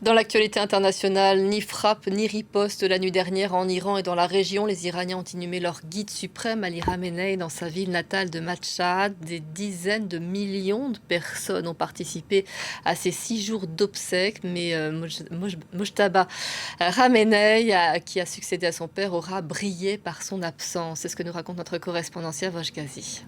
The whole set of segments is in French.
Dans l'actualité internationale, ni frappe ni riposte la nuit dernière en Iran et dans la région. Les Iraniens ont inhumé leur guide suprême, Ali Khamenei, dans sa ville natale de Mashhad. Des dizaines de millions de personnes ont participé à ces 6 jours d'obsèques. Mais Mojtaba Khamenei, qui a succédé à son père, aura brillé par son absence. C'est ce que nous raconte notre correspondant Siavash Ghazi.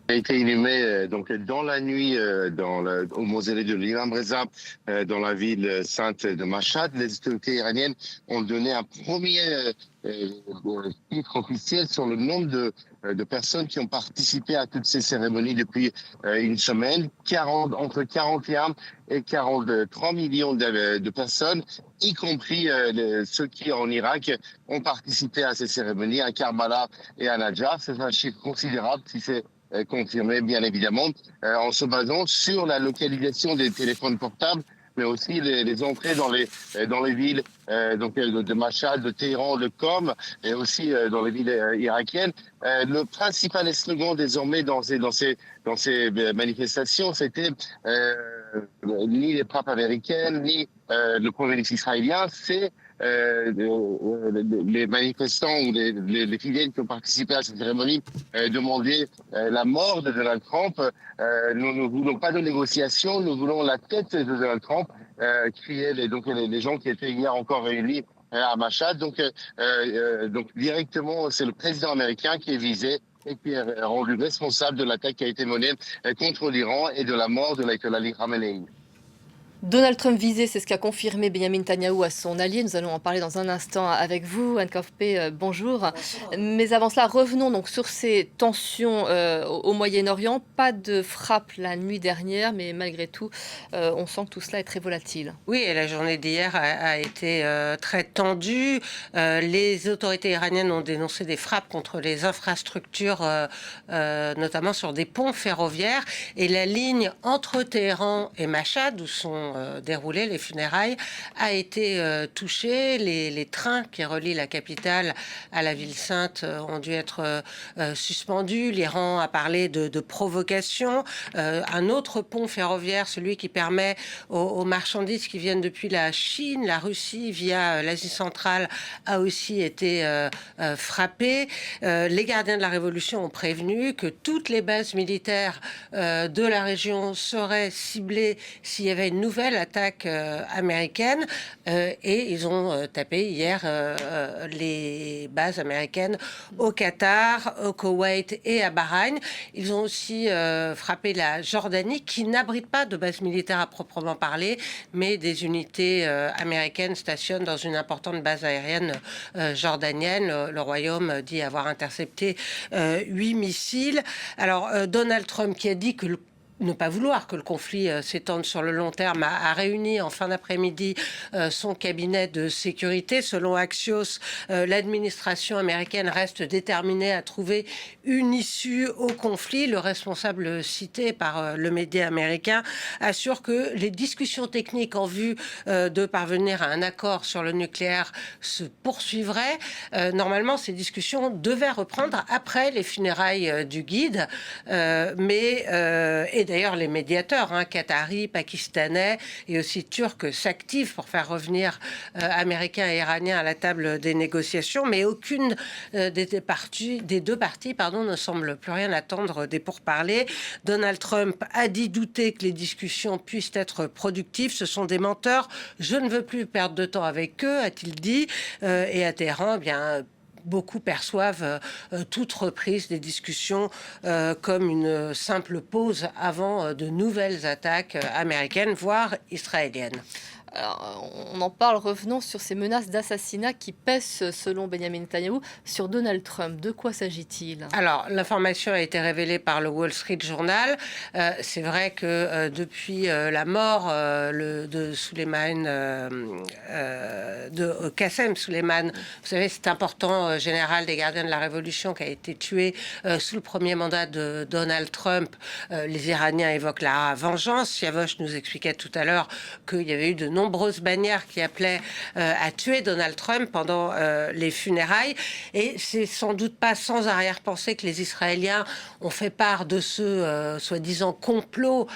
A été inhumé donc dans la nuit au mausolée de l'imam Reza dans la ville sainte de Mashhad. Les autorités iraniennes ont donné un premier chiffre officiel sur le nombre de personnes qui ont participé à toutes ces cérémonies depuis une semaine. Entre 41 et 43 millions de personnes, y compris ceux qui en Irak ont participé à ces cérémonies à Karbala et à Najaf. C'est un chiffre considérable si c'est confirmé, bien évidemment, en se basant sur la localisation des téléphones portables, mais aussi les entrées dans les villes de Mashhad, de Téhéran, de Qom, et aussi dans les villes irakiennes. Le principal slogan désormais dans ces manifestations, c'était ni les frappes américaines, ni le Premier ministre israélien, c'est les manifestants ou les fidèles qui ont participé à cette cérémonie demandaient la mort de Donald Trump. Nous ne voulons pas de négociations, nous voulons la tête de Donald Trump, criaient les gens qui étaient hier encore réunis à Mashhad. Donc directement, c'est le président américain qui est visé et qui est rendu responsable de l'attaque qui a été menée contre l'Iran et de la mort de l'ayatollah Ali Khamenei. Donald Trump visé, c'est ce qu'a confirmé Benjamin Netanyahou à son allié. Nous allons en parler dans un instant avec vous. Anne Kaufpe, bonjour. Mais avant cela, revenons donc sur ces tensions au Moyen-Orient. Pas de frappe la nuit dernière, mais malgré tout, on sent que tout cela est très volatile. Oui, et la journée d'hier a été très tendue. Les autorités iraniennes ont dénoncé des frappes contre les infrastructures, notamment sur des ponts ferroviaires. Et la ligne entre Téhéran et Mashhad, où sont déroulées les funérailles, a été touchée. Les trains qui relient la capitale à la ville sainte ont dû être suspendus. L'Iran a parlé de provocation. Un autre pont ferroviaire, celui qui permet aux marchandises qui viennent depuis la Chine, la Russie, via l'Asie centrale, a aussi été frappé. Les gardiens de la Révolution ont prévenu que toutes les bases militaires de la région seraient ciblées s'il y avait une nouvelle attaque américaine. Et ils ont tapé hier les bases américaines au Qatar, au Koweït et à Bahreïn. Ils ont aussi frappé la Jordanie, qui n'abrite pas de base militaire à proprement parler, mais des unités américaines stationnent dans une importante base aérienne jordanienne. Le Royaume dit avoir intercepté 8 missiles. Alors, Donald Trump, qui a dit que ne pas vouloir que le conflit s'étende sur le long terme, a réuni en fin d'après-midi son cabinet de sécurité. Selon Axios, l'administration américaine reste déterminée à trouver une issue au conflit. Le responsable cité par le média américain assure que les discussions techniques en vue de parvenir à un accord sur le nucléaire se poursuivraient. Normalement, ces discussions devaient reprendre après les funérailles du guide, et d'ailleurs, les médiateurs, qataris, pakistanais et aussi turcs s'activent pour faire revenir Américains et Iraniens à la table des négociations, mais aucune des deux parties ne semble plus rien attendre des pourparlers. Donald Trump a dit douter que les discussions puissent être productives. Ce sont des menteurs. Je ne veux plus perdre de temps avec eux, a-t-il dit. Et à Téhéran, beaucoup perçoivent toute reprise des discussions comme une simple pause avant de nouvelles attaques américaines, voire israéliennes. Alors, on en parle, revenons sur ces menaces d'assassinat qui pèsent, selon Benjamin Netanyahou, sur Donald Trump. De quoi s'agit-il? Alors, l'information a été révélée par le Wall Street Journal. C'est vrai que depuis la mort de Soleimani, de Qassem Soleimani, vous savez, cet important général des gardiens de la Révolution qui a été tué sous le premier mandat de Donald Trump, les Iraniens évoquent la vengeance. Siavosh nous expliquait tout à l'heure qu'il y avait eu de nombreux nombreuses bannières qui appelaient à tuer Donald Trump pendant les funérailles. Et c'est sans doute pas sans arrière-pensée que les Israéliens ont fait part de ce soi-disant complot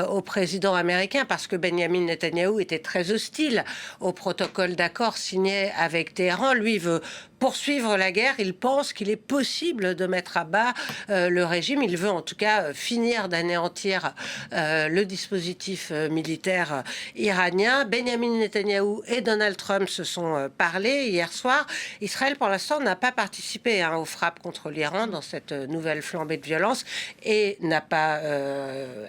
au président américain, parce que Benjamin Netanyahou était très hostile au protocole d'accord signé avec Téhéran. Lui veut poursuivre la guerre. Il pense qu'il est possible de mettre à bas le régime. Il veut en tout cas finir d'anéantir le dispositif militaire iranien. Benjamin Netanyahou et Donald Trump se sont parlé hier soir. Israël, pour l'instant, n'a pas participé aux frappes contre l'Iran dans cette nouvelle flambée de violence et n'a pas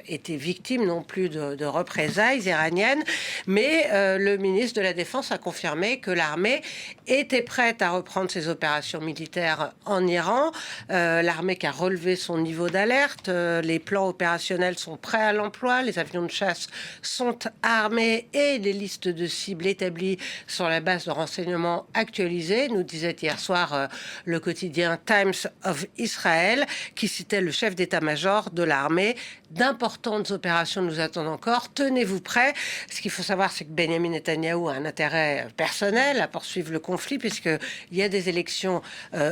été victime non plus de représailles iraniennes. Mais le ministre de la Défense a confirmé que l'armée était prête à reprendre ses opérations militaires en Iran. L'armée qui a relevé son niveau d'alerte. Les plans opérationnels sont prêts à l'emploi. Les avions de chasse sont armés et les listes de cibles établies sur la base de renseignements actualisés, nous disait hier soir le quotidien Times of Israel, qui citait le chef d'état-major de l'armée. D'importantes opérations nous attendent encore. Tenez-vous prêts. Ce qu'il faut savoir, c'est que Benjamin Netanyahou a un intérêt personnel à poursuivre le conflit, puisqu'il y a des élections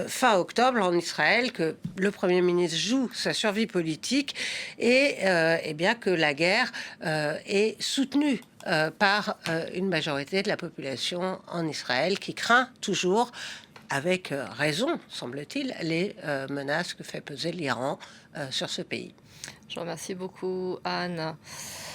fin octobre en Israël, que le Premier ministre joue sa survie politique et bien que la guerre est soutenue par une majorité de la population en Israël, qui craint toujours, avec raison, semble-t-il, les menaces que fait peser l'Iran sur ce pays. Je vous remercie beaucoup, Anne.